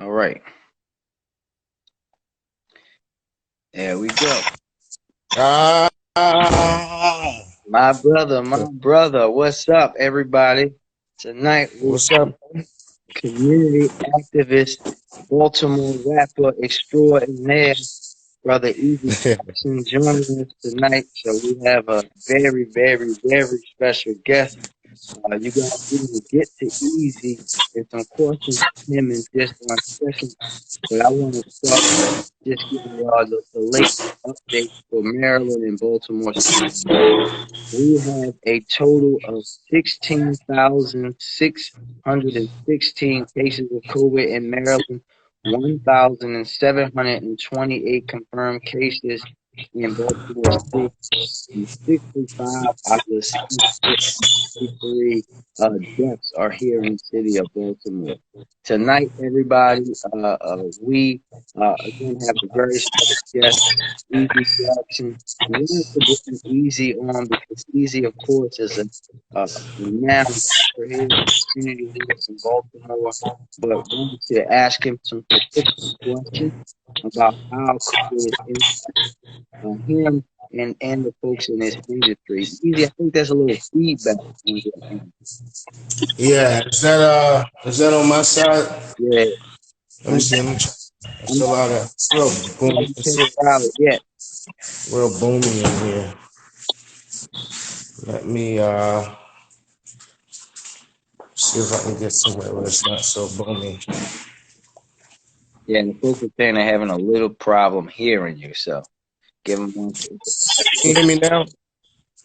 All right. There we go. Ah, My brother. What's up, everybody? Tonight we what's up? community activist, Baltimore rapper extraordinaire, brother Eze Jackson joining us tonight. So we have a very, very, very special guest. You guys, we're gonna get to Easy and some questions from him in just 1 second. But I want to start by just giving y'all the latest update for Maryland and Baltimore. We have a total of 16,616 cases of COVID in Maryland, 1,728 confirmed cases in Baltimore City, and 65 out of the 653 deaths are here in the city of Baltimore. Tonight, everybody, we again have a very special guest, Eze Jackson. We wanted to bring Easy on because Easy, of course, is a renowned rapper here in the community here in Baltimore. But wanted to ask him some specific questions about how COVID is him and the folks in this industry. Easy, I think there's a little feedback on your end. Yeah, is that on my side? Yeah, Let me I'm, see. Let me check. It's I'm a not lot of real sure boom. you It's checked it out yet. real boomy in here. Let me see if I can get somewhere where it's not so boomy. Yeah, and the folks are saying they're having a little problem hearing you, so give them one second. Can you hear me now?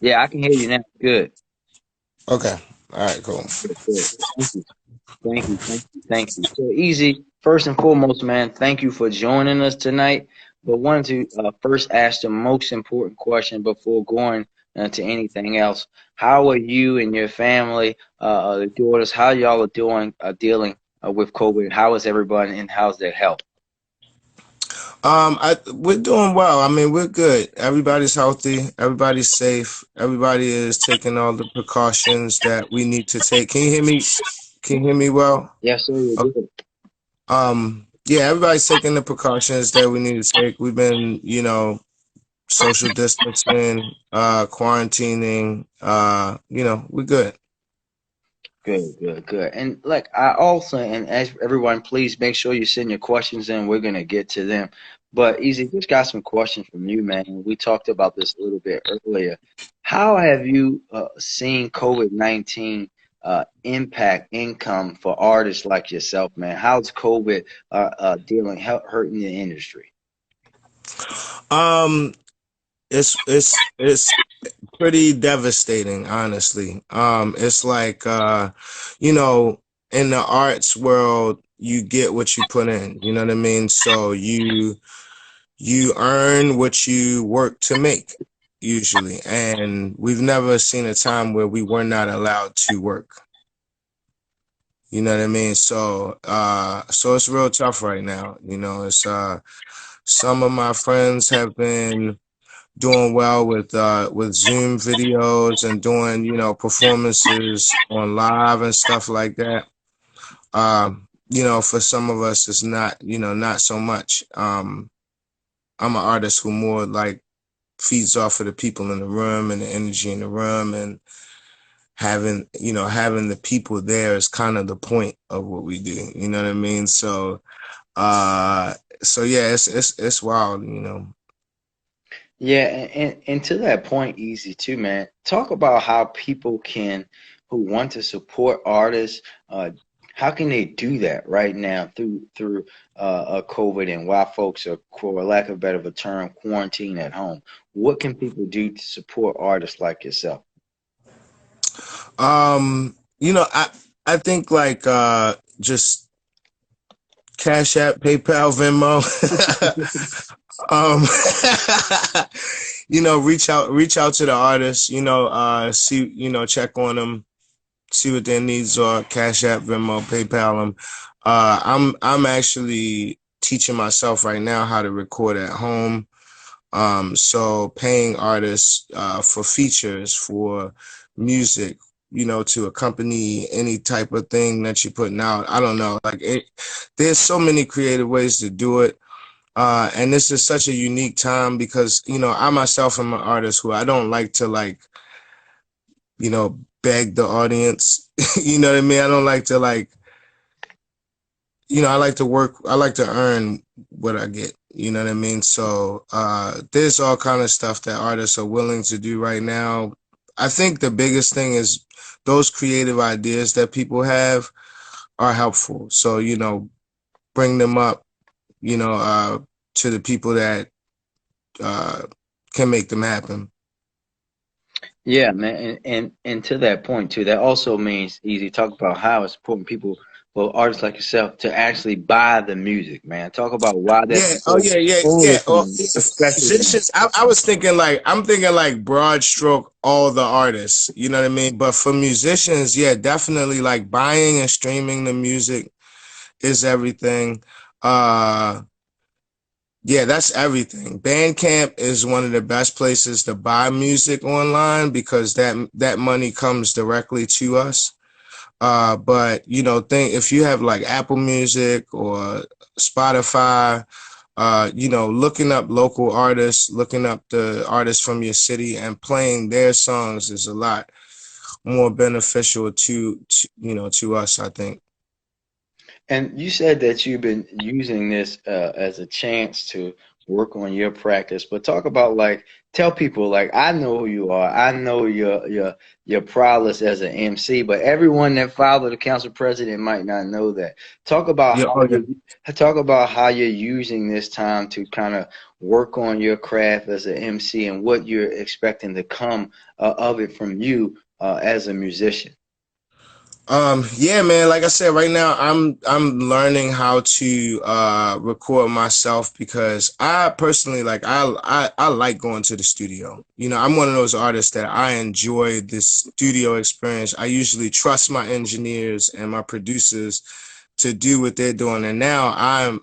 Yeah, I can hear you now. Good. Okay. All right. Cool. Good, good. Thank you. Thank you. Thank you. Thank you. So, Easy, first and foremost, man, thank you for joining us tonight. But wanted to first ask the most important question before going to anything else. How are you and your family, the daughters, how y'all are doing, dealing with COVID? How is everybody and how's their health? We're doing well. I mean, we're good. Everybody's healthy. Everybody's safe. Everybody is taking all the precautions that we need to take. Can you hear me? Can you hear me well? Yes, sir, you're Okay. good. Yeah, everybody's taking the precautions that we need to take. We've been, social distancing, quarantining, we're good. Good, good, good. And like I also, and as everyone, please make sure you send your questions in. We're gonna get to them. But Easy, just got some questions from you, man. We talked about this a little bit earlier. How have you seen COVID-19 impact income for artists like yourself, man? How's COVID hurting the industry? Um, it's pretty devastating, honestly. It's like you know, in the arts world, you get what you put in. You know what I mean? So you earn what you work to make, usually. And we've never seen a time where we were not allowed to work. You know what I mean? So it's real tough right now. It's some of my friends have been doing well with Zoom videos and doing, performances on live and stuff like that. For some of us it's not, not so much. I'm an artist who more like feeds off of the people in the room and the energy in the room, and having the people there is kind of the point of what we do. You know what I mean? Uh so yeah, it's wild. Yeah, and to that point, Easy too, man. Talk about how people can who want to support artists. How can they do that right now through COVID and while folks are, for lack of a better of a term, quarantine at home? What can people do to support artists like yourself? I think like just Cash App, PayPal, Venmo. um reach out to the artists, see, check on them, see what their needs are. Cash App, Venmo, PayPal them. I'm actually teaching myself right now how to record at home. So paying artists for features, for music, to accompany any type of thing that you're putting out. I don't know. Like there's so many creative ways to do it. And this is such a unique time because, I myself am an artist who I don't like to beg the audience. You know what I mean? I don't like to I like to work, I like to earn what I get. You know what I mean? So there's all kind of stuff that artists are willing to do right now. I think the biggest thing is those creative ideas that people have are helpful. So, bring them up, to the people that uh, can make them happen. Yeah, man, and to that point too, that also means easy. Talk about how it's important people, well, artists like yourself, to actually buy the music, man. Talk about why that's Yeah. Oh, so yeah, yeah, yeah. Oh, important, yeah. For especially now. musicians, I was thinking I'm thinking like broad stroke, all the artists. You know what I mean? But for musicians, yeah, definitely like buying and streaming the music is everything. Uh, yeah, that's everything. Bandcamp is one of the best places to buy music online because that money comes directly to us. But think if you have like Apple Music or Spotify, looking up local artists, looking up the artists from your city and playing their songs is a lot more beneficial to us, I think. And you said that you've been using this as a chance to work on your practice, but talk about like tell people like I know who you are. I know your prowess as an MC, but everyone that followed the council president might not know that. Talk about Yeah, how oh yeah. you talk about how you're using this time to kind of work on your craft as an MC and what you're expecting to come of it from you as a musician. Yeah, man, like I said, right now I'm learning how to record myself because I personally I like going to the studio. I'm one of those artists that I enjoy this studio experience. I usually trust my engineers and my producers to do what they're doing. And now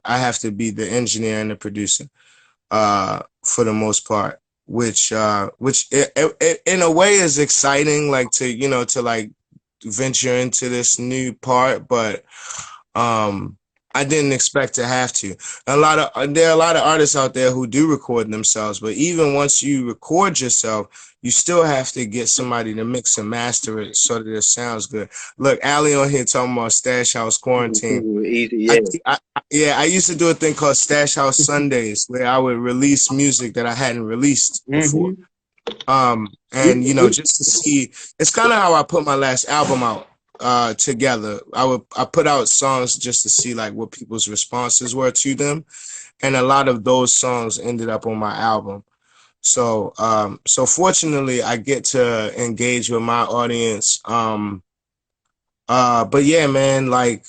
I have to be the engineer and the producer for the most part, which in a way is exciting, like to like venture into this new part, but um I didn't expect to have to. There are a lot of artists out there who do record themselves, but even once you record yourself, you still have to get somebody to mix and master it so that it sounds good. Look, Ali on here talking about Stash House Quarantine. Easy, I, yeah. I, yeah, I used to do a thing called Stash House Sundays where I would release music that I hadn't released before. Mm-hmm. And just to see, it's kind of how I put my last album out together. I put out songs just to see like what people's responses were to them, and a lot of those songs ended up on my album. So fortunately, I get to engage with my audience. But yeah, man, like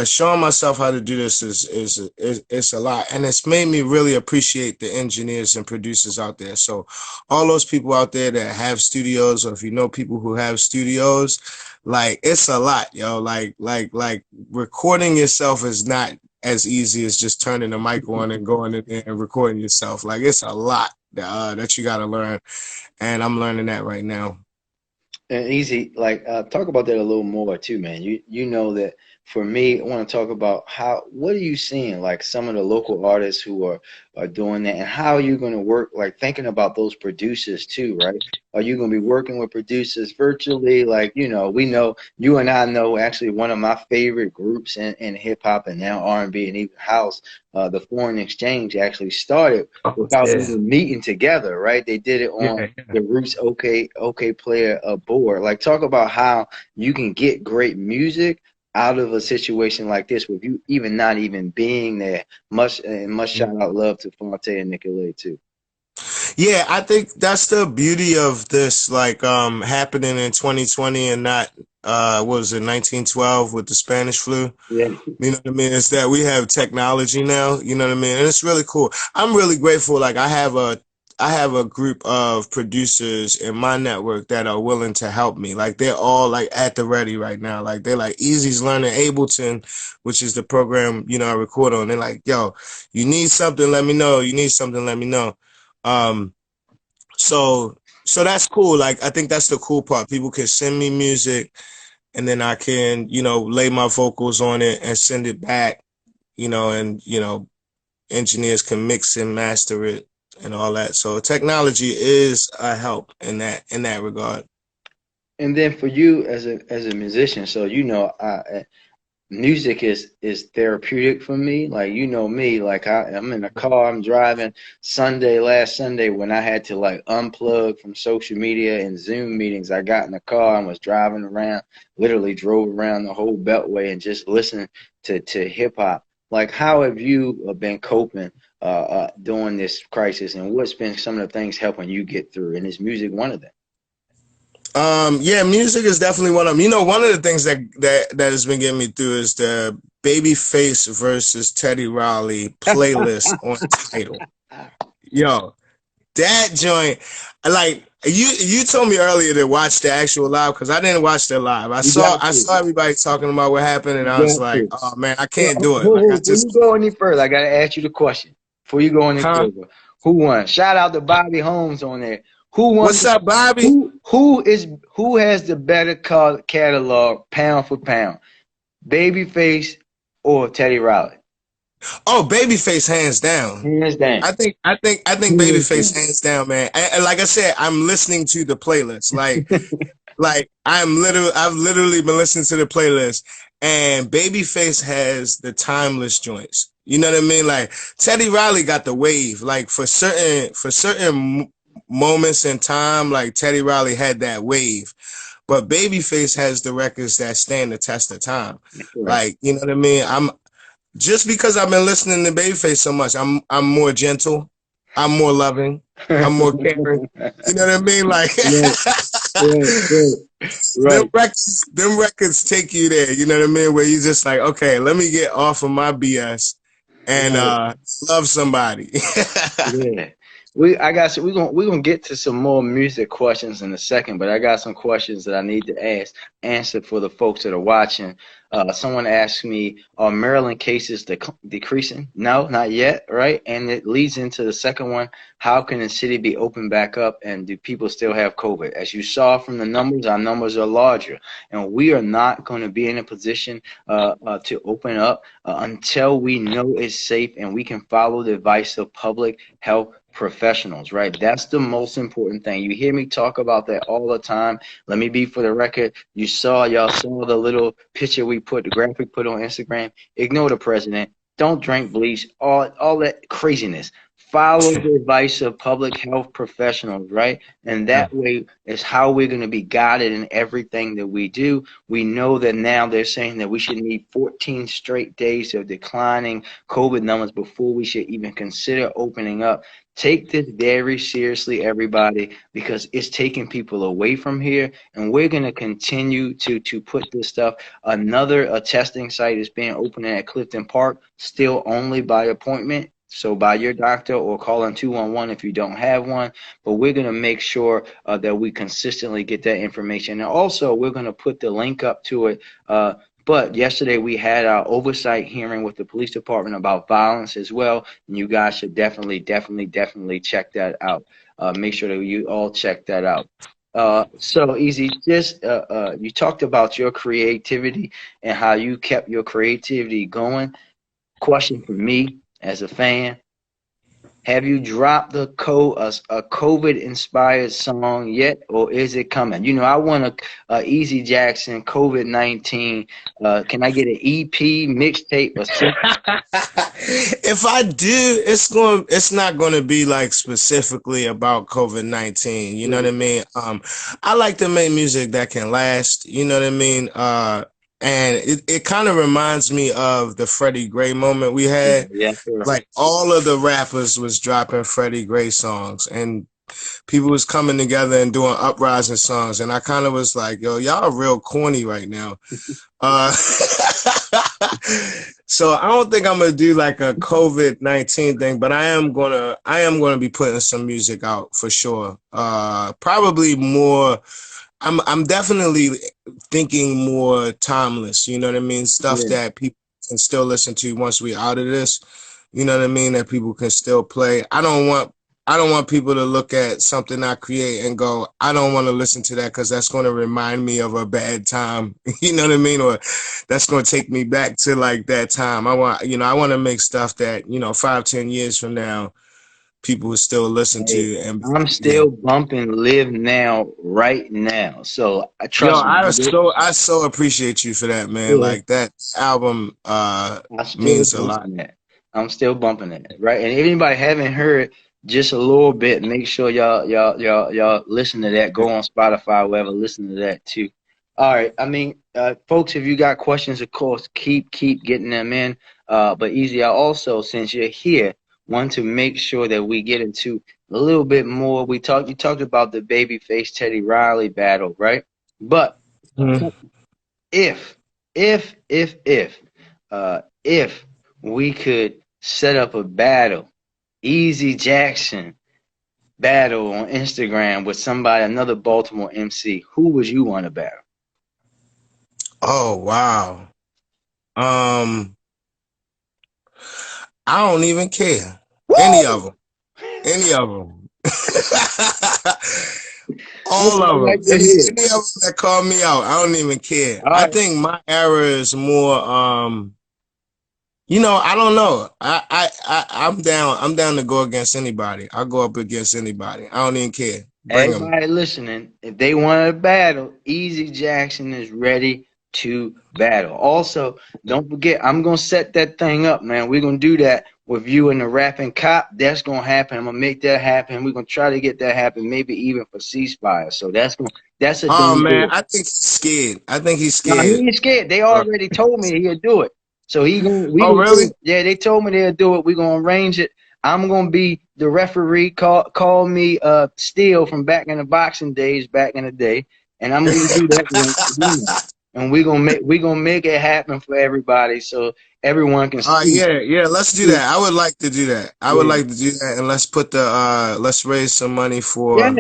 showing myself how to do this is a lot, and it's made me really appreciate the engineers and producers out there. So all those people out there that have studios, or if you know people who have studios, like it's a lot, yo. Like recording yourself is not as easy as just turning the mic on and going in there and recording yourself. Like it's a lot that you got to learn, and I'm learning that right now. And easy, like talk about that a little more too, man. You know that for me, I want to talk about how what are you seeing like some of the local artists who are doing that, and how are you going to work like thinking about those producers too, right? Are you going to be working with producers virtually? Like we know you and I know actually one of my favorite groups in hip hop and now R&B and even house, the Foreign Exchange actually started Oh without yeah, even meeting together, right? They did it on yeah. the Roots OK Player board. Like talk about how you can get great music out of a situation like this with you even not even being there. Much Yeah. shout out love to Fonte and Nicolay too. Yeah, I think that's the beauty of this, like happening in 2020 and not what was it, 1912 with the Spanish flu. Yeah. You know what I mean? It's that we have technology now, you know what I mean? And it's really cool. I'm really grateful. Like I have a group of producers in my network that are willing to help me. Like they're all like at the ready right now. Like they're like Easy's learning Ableton, which is the program, I record on. They're like, yo, you need something, let me know. You need something, let me know. Um, so So that's cool. Like I think that's the cool part. People can send me music and then I can, lay my vocals on it and send it back, and engineers can mix and master it and all that. So technology is a help in that regard. And then for you as a musician, so music is therapeutic for me. Like you know me, like I'm in a car, I'm driving last Sunday when I had to like unplug from social media and Zoom meetings. I got in the car and was driving around, literally drove around the whole beltway and just listened to hip hop. Like how have you been coping during this crisis, and what's been some of the things helping you get through? And is music one of them? Yeah, music is definitely one of them. One of the things that has been getting me through is the Babyface versus Teddy Riley playlist on Tidal. Yo, that joint, like you told me earlier to watch the actual live because I didn't watch the live. I You saw got I to. saw everybody talking about what happened, and You I was got like, to. oh man, I Well, can't do it. Like I before you just, go any further, I gotta ask you the question. Before you go any huh? further, who won? Shout out to Bobby Holmes on there. Who won? What's up, Bobby? Who has the better catalog pound for pound, Babyface or Teddy Riley? Oh, Babyface hands down. Hands down. I think Hands Babyface down. hands down, man. And like I said, I'm listening to the playlist. Like I've literally been listening to the playlist, and Babyface has the timeless joints. You know what I mean? Like Teddy Riley got the wave. Like for certain moments in time, like Teddy Riley had that wave. But Babyface has the records that stand the test of time. Correct. Like, you know what I mean? I'm just because I've been listening to Babyface so much, I'm more gentle, I'm more loving, I'm more caring. You know what I mean? Like Right, right, right, them right. records take you there. You know what I mean? Where you just like, okay, let me get off of my BS and Right. love somebody. Yeah. I got so we're gonna get to some more music questions in a second, but I got some questions that I need to answer for the folks that are watching. Someone asked me, are Maryland cases decreasing? No, not yet, right? And it leads into the second one. How can the city be open back up, and do people still have COVID? As you saw from the numbers, our numbers are larger, and we are not going to be in a position to open up until we know it's safe and we can follow the advice of public health professionals, right? That's the most important thing. You hear me talk about that all the time. Let me be for the record. Y'all saw the little picture the graphic put on Instagram. Ignore the president. Don't drink bleach. All that craziness. Follow the advice of public health professionals, right? And that way is how we're going to be guided in everything that we do. We know that now they're saying that we should need 14 straight days of declining COVID numbers before we should even consider opening up. Take this very seriously, everybody, because it's taking people away from here, and we're going to continue to put this stuff. Another testing site is being opened at Clifton Park, still only by appointment. So by your doctor or call on 211 if you don't have one. But we're going to make sure that we consistently get that information. And also, we're going to put the link up to it. But yesterday we had our oversight hearing with the police department about violence as well. And you guys should definitely check that out. Make sure that you all check that out. So Easy, just you talked about your creativity and how you kept your creativity going. Question for me as a fan: have you dropped a COVID inspired song yet, or is it coming? I want a Eze Jackson COVID-19. Can I get an EP mixtape or something? If I do, it's not going to be like specifically about COVID-19. You know what I mean? I like to make music that can last. You know what I mean? And it kind of reminds me of the Freddie Gray moment we had. Yeah, sure. Like all of the rappers was dropping Freddie Gray songs, and people was coming together and doing uprising songs, and I kind of was like, yo, y'all are real corny right now. uh so I don't think I'm gonna do like a COVID-19 thing, but I am gonna be putting some music out for sure. Probably more. I'm definitely thinking more timeless, you know what I mean? Stuff Yeah, that people can still listen to once we out of this. You know what I mean? That people can still play. I don't want I don't want people to look at something I create and go, I don't want to listen to that because that's going to remind me of a bad time. You know what I mean? Or that's going to take me back to like that time. I want to make stuff that, 5, 10 years from now, people will still listen Hey, to and I'm yeah. still bumping Live Now right now. So I Yo, trust me. I so appreciate you for that, man. Yeah, Like that album I'm still means a lot. bumping that. I'm still bumping it, right? And if anybody haven't heard just a little bit, make sure y'all listen to that. Go on Spotify, wherever, listen to that too. All right. I mean, folks, if you got questions, of course, keep getting them in. But Easy, I also, since you're here, want to make sure that we get into a little bit more. You talked about the babyface Teddy Riley battle, right? But Mhm. if if we could set up a battle, Eze Jackson battle on Instagram with somebody, another Baltimore MC, who would you want to battle? Oh wow. Um, I don't even care. Any of Woo! them. Any of them. That's All what I of them. like to hear. Any of them that call me out, I don't even care. All I right. think my era is more. I don't know. I'm down. I'm down to go against anybody. I'll go up against anybody. I don't even care. Bring them. Everybody listening, if they want to battle, Easy Jackson is ready to battle. Also, don't forget, I'm gonna set that thing up, man. We're gonna do that with you and the rapping cop. That's gonna happen. I'm gonna make that happen. We're gonna try to get that happen, maybe even for ceasefire. So that's a Oh done man, deal. I think he's scared. I think he's No, he scared. ain't scared. They Uh, already told me he'll do it. So we oh gonna do really? it. Yeah, they told me they'll do it. We gonna arrange it. I'm gonna be the referee. Call me Steel from back in the boxing days, back in the day, and I'm gonna do that one. And we gonna make it happen for everybody, so everyone can see. Yeah. Let's do that. I would like to do that. I would Yeah, like to do that, and let's raise some money for yeah.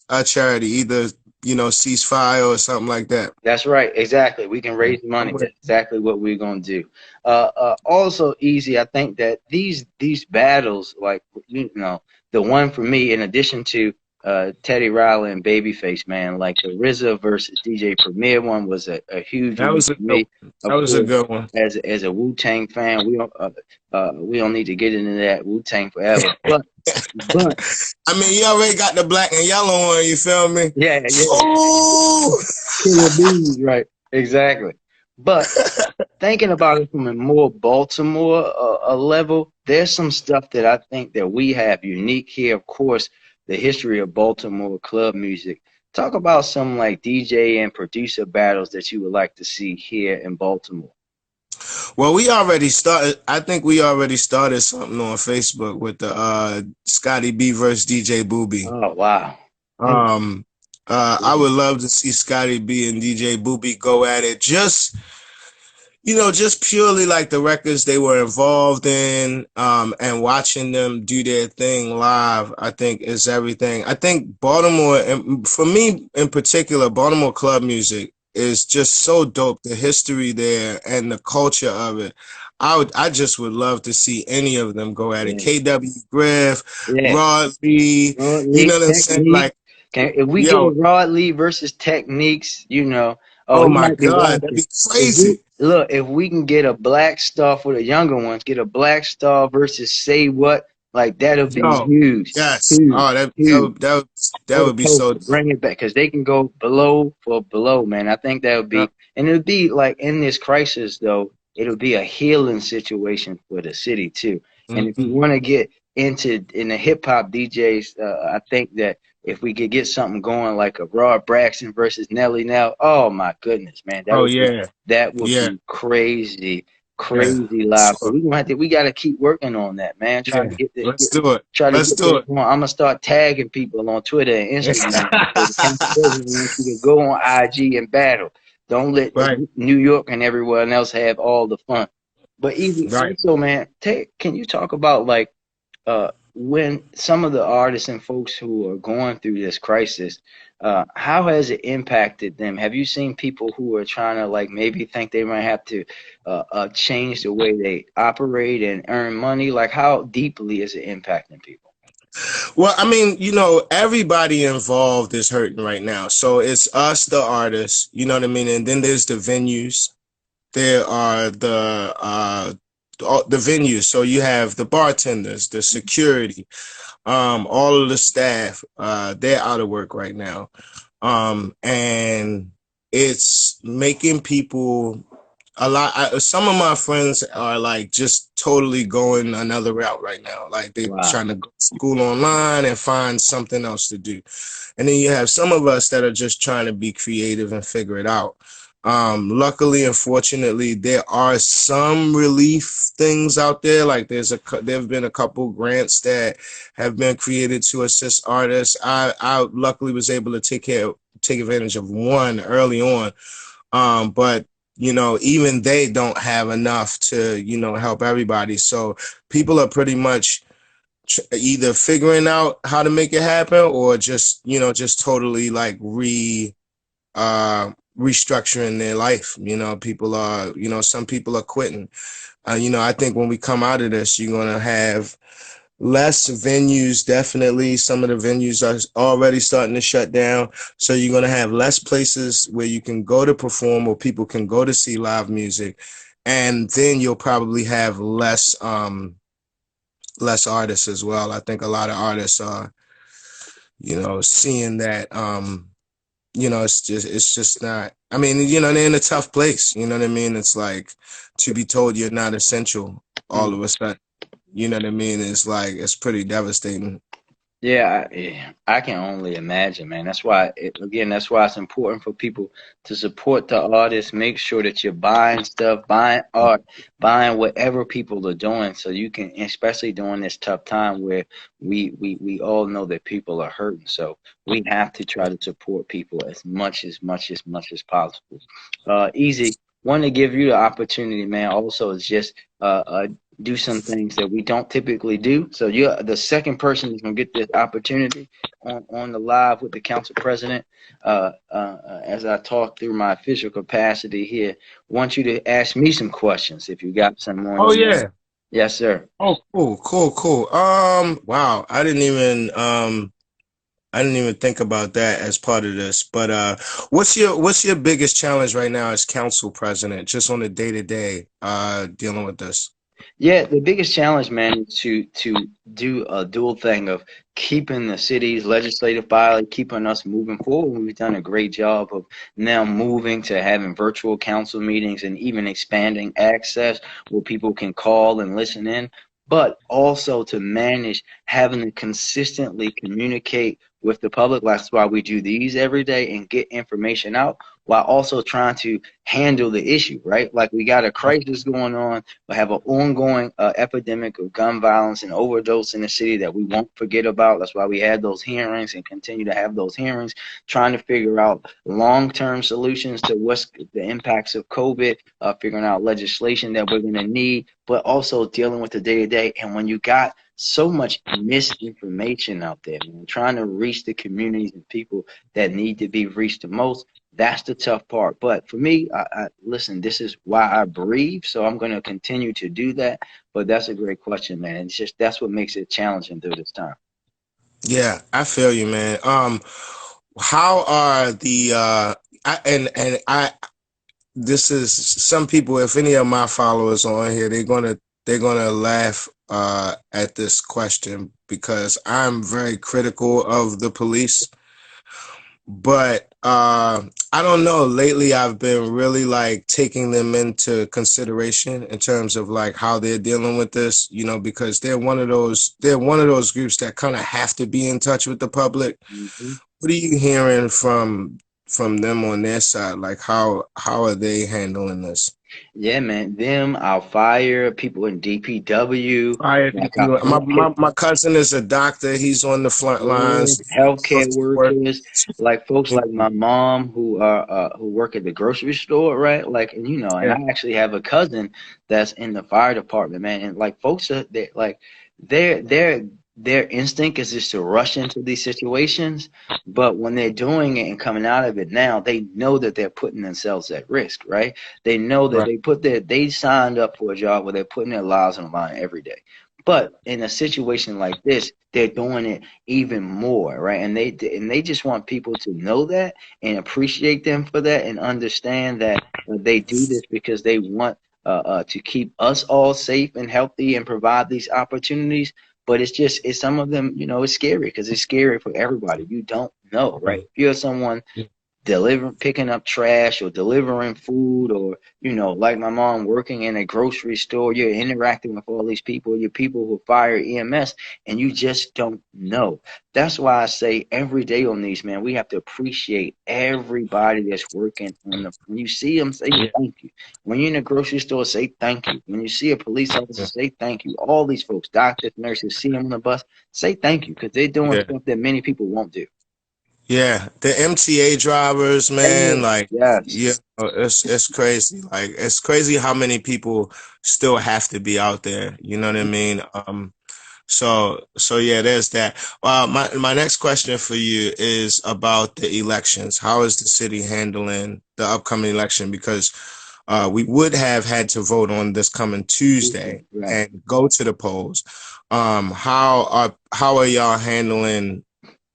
a charity, either ceasefire or something like that. That's right. Exactly. We can Yeah, raise I'm money. with. That's exactly what we're gonna do. Also, Easy. I think that these battles, like the one for me, in addition to Teddy Riley and Babyface, man, like the RZA versus DJ Premier one was a huge That one was a for good. me. That Of was a course, good one. as a Wu Tang fan, we don't need to get into that Wu Tang forever. But I mean, you already got the black and yellow one. You feel me? yeah, Oh, Killer Bees, right? Exactly. But thinking about it from a more Baltimore a level, there's some stuff that I think that we have unique here. Of course, the history of Baltimore club music. Talk about some like DJ and producer battles that you would like to see here in Baltimore. well, we already started. I think we already started something on Facebook with the Scotty B versus DJ Booby. Oh wow. Mm, Um, I would love to see Scotty B and DJ Booby go at it. Just purely like the records they were involved in, and watching them do their thing live, I think is everything. I think Baltimore, and for me in particular, Baltimore club music is just so dope. The history there and the culture of it. I just would love to see any of them go at it. yeah, KW Griff, yeah. Rod Lee, Rod you Lee know what I'm saying? technique. Like, If we get yo, Rod Lee versus techniques, oh, oh he my might be God, that'd watching. be crazy. If we can get a Black Star for the younger ones, get a Black Star versus Say What, like that'll be Yo, huge, yes. huge, Oh, huge. that What a would be so poster. dope. Bring it back because they can go below for below, man. I think that would Yeah. be, and it'll be like in this crisis though, it'll be a healing situation for the city too. And if you Mhm. want to get into in the hip hop DJs, I think that if we could get something going like a Rod Braxton versus Nelly now, oh my goodness, man, Oh yeah, that would yeah, be crazy, yeah. crazy For live. So sure. we got to keep working on that, man. Yeah. Let's do it. Try to Let's get do that it. going. I'm gonna start tagging people on Twitter and Instagram. So the council president wants you to go on IG and battle. Don't let Right, New York and everyone else have all the fun. But Easy, right. also, man, can you talk about like when some of the artists and folks who are going through this crisis, how has it impacted them? Have you seen people who are trying to like maybe think they might have to change the way they operate and earn money? Like how deeply is it impacting people? Well, I mean, everybody involved is hurting right now. So it's us, the artists, you know what I mean? And then there's the venues. There are the venues. So you have the bartenders, the security, all of the staff, they're out of work right now. And it's making people some of my friends are like just totally going another route right now. Like they're Wow. trying to go to school online and find something else to do. And then you have some of us that are just trying to be creative and figure it out. Luckily and fortunately, there are some relief things out there. Like there have been a couple grants that have been created to assist artists. I luckily was able to take advantage of one early on. But even they don't have enough to help everybody. So people are pretty much either figuring out how to make it happen or just totally like restructuring their life. People are, some people are quitting. I think when we come out of this, you're going to have less venues. Definitely some of the venues are already starting to shut down, so you're going to have less places where you can go to perform or people can go to see live music, and then you'll probably have less artists as well. I think a lot of artists are seeing that it's just not. I mean, they're in a tough place. You know what I mean? It's like to be told you're not essential all of a sudden. You know what I mean? It's like it's pretty devastating. Yeah, I can only imagine, man. That's why, again, that's why it's important for people to support the artists. Make sure that you're buying stuff, buying art, buying whatever people are doing, so you can, especially during this tough time where we all know that people are hurting. So we have to try to support people as much as possible. Easy. Want to give you the opportunity, man. Also, is just do some things that we don't typically do. So you're the second person who's gonna get this opportunity on the live with the council president. As I talk through my official capacity here, want you to ask me some questions if you got some on Oh your mind. yeah. Yes, sir. Oh, cool, cool, cool. Wow. I didn't even think about that as part of this. But what's your biggest challenge right now as council president, just on the day to day, dealing with this? Yeah, the biggest challenge, man, is to do a dual thing of keeping the city's legislative body, keeping us moving forward. We've done a great job of now moving to having virtual council meetings and even expanding access where people can call and listen in, but also to manage having to consistently communicate with the public. That's why we do these every day and get information out while also trying to handle the issue, right? Like we got a crisis going on. We have an ongoing epidemic of gun violence and overdose in the city that we won't forget about. That's why we had those hearings and continue to have those hearings, trying to figure out long-term solutions to what's the impacts of COVID, figuring out legislation that we're going to need, but also dealing with the day-to-day. And when you got so much misinformation out there, man, trying to reach the communities and people that need to be reached the most, that's the tough part. But for me, listen, this is why I breathe. So I'm going to continue to do that. But that's a great question, man. It's just that's what makes it challenging through this time. Yeah, I feel you, man. How are the and I this is some people, if any of my followers on here, they're gonna laugh at this question because I'm very critical of the police. But I don't know. Lately, I've been really like taking them into consideration in terms of like how they're dealing with this. Because they're one of those groups that kind of have to be in touch with the public. Hmm. What are you hearing from them on their side? Like how are they handling this? Yeah, man. Them, our fire, people in DPW, Fire like our people. My, healthcare. my my cousin is a doctor. He's on the front Yeah, lines. healthcare Social work. workers, like folks like my mom who work at the grocery store, right? Like, and and Yeah, I actually have a cousin that's in the fire department, man. And like folks are they like their instinct is just to rush into these situations, but when they're doing it and coming out of it now, they know that they're putting themselves at risk, right? They know that right. they signed up for a job where they're putting their lives on the line every day. But in a situation like this, they're doing it even more, right? And they just want people to know that and appreciate them for that and understand that they do this because they want to keep us all safe and healthy and provide these opportunities. But it's some of them, it's scary because it's scary for everybody. You don't know, right? If you're someone delivering, picking up trash or delivering food, or like my mom working in a grocery store, you're interacting with all these people, you're people who fire EMS, and you just don't know. That's why I say every day on these, man, we have to appreciate everybody that's working on the, when you see them, say Yeah. thank you. When you're in a grocery store, say thank you. When you see a police officer, Yeah. say thank you. All these folks, doctors, nurses, see them on the bus, say thank you, because they're doing Yeah. stuff that many people won't do. Yeah, the MTA drivers, man, Yes, like, yes. yeah, it's crazy. Like, it's crazy how many people still have to be out there. You know what I mean? So yeah, there's that. My next question for you is about the elections. How is the city handling the upcoming election? Because we would have had to vote on this coming Tuesday Right. and go to the polls. How are y'all handling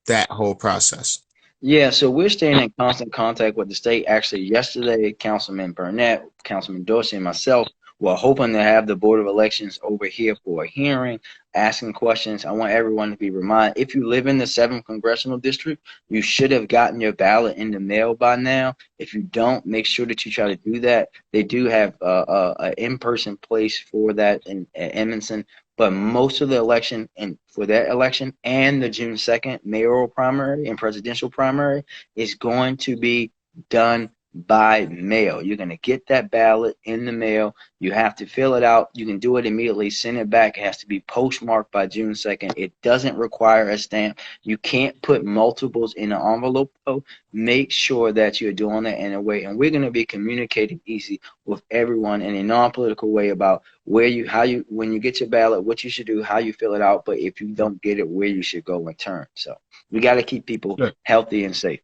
that whole process? Yeah, so we're staying in constant contact with the state. Actually, yesterday, Councilman Burnett, Councilman Dorsey, and myself were hoping to have the Board of Elections over here for a hearing, asking questions. I want everyone to be reminded, if you live in the 7th Congressional District, you should have gotten your ballot in the mail by now. If you don't, make sure that you try to do that. They do have an in-person place for that in Edmondson, but most of the election, and for that election and the June 2nd mayoral primary and presidential primary, is going to be done by mail. You're going to get that ballot in the mail. You have to fill it out. You can do it immediately, send it back. It has to be postmarked by June 2nd. It doesn't require a stamp. You can't put multiples in an envelope, though. Make sure that you're doing it in a way, and we're going to be communicating easy with everyone in a non-political way about where you, how you, when you get your ballot, what you should do, how you fill it out, but if you don't get it, where you should go and turn. So we got to keep people healthy and safe.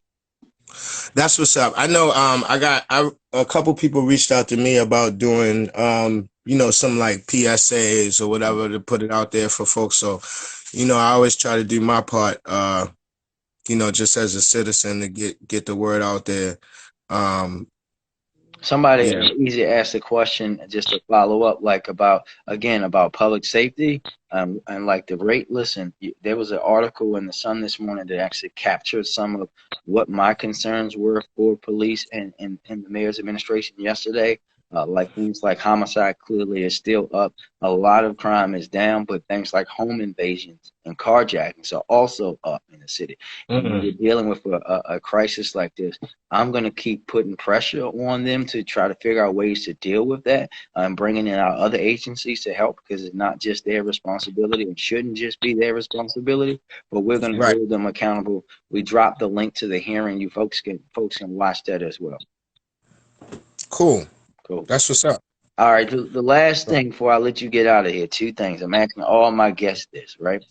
That's what's up. I know. A couple people reached out to me about doing some like PSAs or whatever to put it out there for folks. So, I always try to do my part. Just as a citizen to get the word out there. Um, Somebody yeah. easy asked a question just to follow up, like about again about public safety, and like the rate. Listen, there was an article in the Sun this morning that actually captured some of what my concerns were for police and the mayor's administration yesterday. Like things like homicide clearly is still up. A lot of crime is down, but things like home invasions and carjackings are also up in the city. And when you're Mm-hmm. dealing with a crisis like this, I'm going to keep putting pressure on them to try to figure out ways to deal with that. I'm bringing in our other agencies to help because it's not just their responsibility and shouldn't just be their responsibility, but we're going to Right. hold them accountable. We dropped the link to the hearing. You folks can watch that as well. Cool. Cool. That's what's up. All right. The last thing before I let you get out of here, two things. I'm asking all my guests this, right?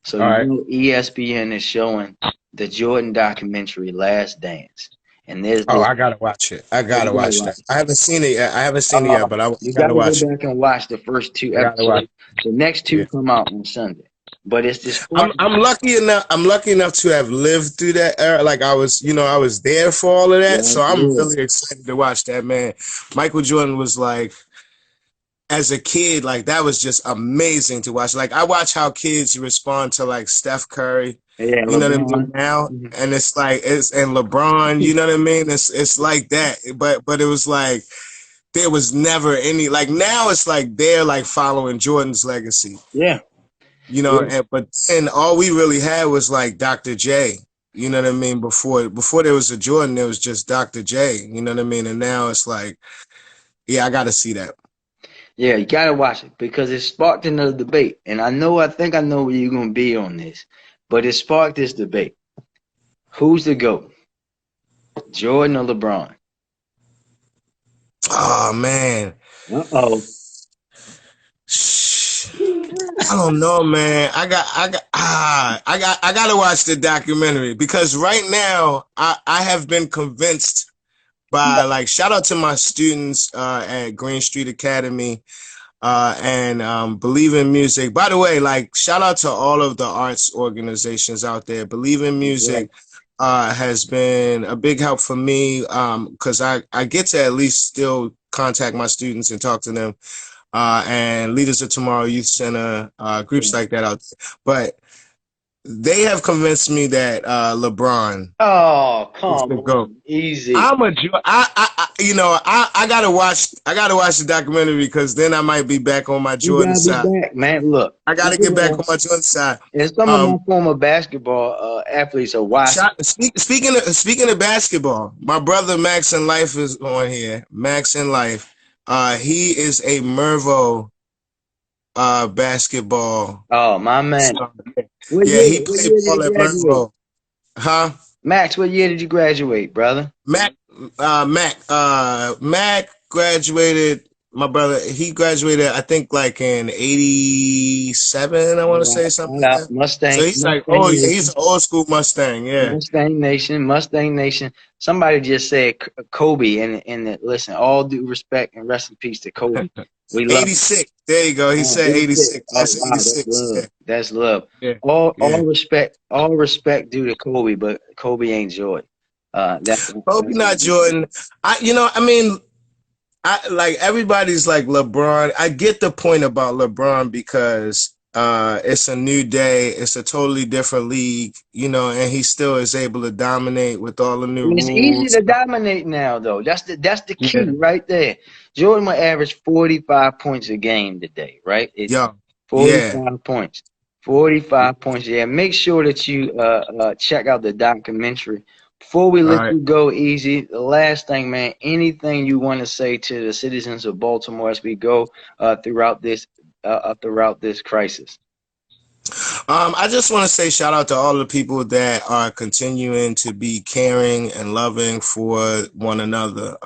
So All right. ESPN is showing the Jordan documentary Last Dance. And there's Oh, this, I gotta watch it. I oh, gotta you gotta watch watch that. it. I haven't seen it yet. But I You got gotta to go watch it. back and watch the first two I gotta watch episodes. The next it. Yeah. two come out on Sunday. But it's this I'm part. I'm lucky enough. I'm lucky enough to have lived through that era. Like I was there for all of that. Yeah, So I'm yeah, really excited to watch that, man. Michael Jordan was like, as a kid, like that was just amazing to watch. Like I watch how kids respond to like Steph Curry, yeah. you know what I mean, LeBron. now, Mhm. and it's like it's and LeBron, you know what I mean. It's like that, but it was like there was never any like now it's like they're like following Jordan's legacy, Yeah, yeah, but then all we really had was like Dr. J. You know what I mean? Before there was a Jordan, there was just Dr. J. You know what I mean? And now it's like, yeah, I got to see that. yeah. You gotta watch it because it sparked another debate. And I think I know where you're gonna be on this, but it sparked this debate. Who's the GOAT, Jordan or LeBron? Oh man. Uh-oh. I don't know, man. I gotta watch the documentary because right now I have been convinced by like shout out to my students at Green Street Academy. and Believe in Music. By the way, like shout out to all of the arts organizations out there. Believe in Right. Music has been a big help for me because I get to at least still contact my students and talk to them and Leaders of Tomorrow Youth Center, groups like that out there. But they have convinced me that LeBron Oh, is come the GOAT. on, easy. I'm a I gotta watch the documentary because then I might be back on my You Jordan gotta be side. back, man. Look, I gotta number get back one, on my Jordan side. and some of my Um, former basketball athletes are watching. speaking of basketball, my brother Max in Life is on here. Max in Life, he is a Mervo basketball Oh, my man. star. What Yeah, year? he What played year did he ball at graduate? Mervo. Huh? Max, what year did you graduate, brother? Mac graduated. My brother, he graduated, I think, like in '87. I want to say something Shout like out that. So Mustang, he's like, oh Mustang yeah, he's Nation, an old school Mustang. Yeah, Mustang Nation, Mustang Nation. Somebody just said Kobe, and listen, all due respect and rest in peace to Kobe. We love him. '86. There you go. He said 86. '86. Oh That's wow, that's '86. love. Yeah, That's love. yeah, All yeah. respect due to Kobe, but Kobe ain't Jordan. Kobe That's not Jordan. I mean, I like everybody's like LeBron. I get the point about LeBron because it's a new day, it's a totally different league, and he still is able to dominate with all the new it's easy rules. to dominate now, though. That's the key Yeah, right there. Jordan will average 45 points a game today, right? yo, yeah, 45 points. 45 points. Yeah, make sure that you check out the documentary. Before we all let right. you go, Easy, the last thing, man, anything you want to say to the citizens of Baltimore as we go throughout this crisis? I just want to say shout out to all the people that are continuing to be caring and loving for one another.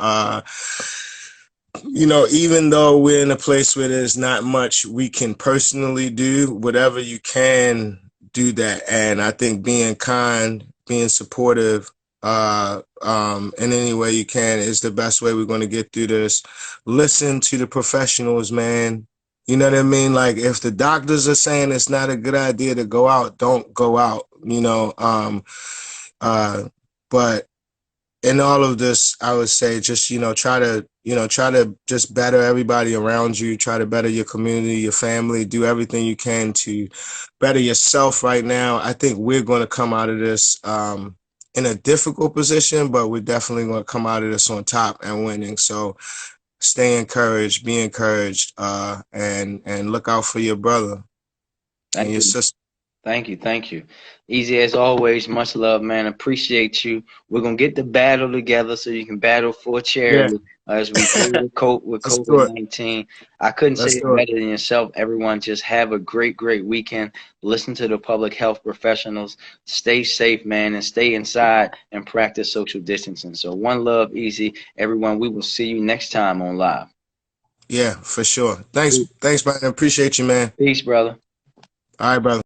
Even though we're in a place where there's not much we can personally do, whatever you can do that. And I think being kind, being supportive, in any way you can is the best way we're going to get through this. Listen to the professionals, man. You know what I mean? Like if the doctors are saying it's not a good idea to go out, don't go out, but in all of this, I would say just, try to just better everybody around you, try to better your community, your family, do everything you can to better yourself right now. I think we're going to come out of this in a difficult position, but we're definitely going to come out of this on top and winning. So stay encouraged, be encouraged, and look out for your brother and Thank your you. sister. Thank you, thank you. Easy as always, much love, man. Appreciate you. We're gonna get the battle together so you can battle for Yeah, charity as we deal with let's do it. COVID-19. I couldn't say Let's it do it. better than yourself. Everyone, just have a great, great weekend. Listen to the public health professionals. Stay safe, man, and stay inside and practice social distancing. So one love, Easy. Everyone, we will see you next time on live. Yeah, for sure. Thanks, man. Appreciate you, man. Peace, brother. All right, brother.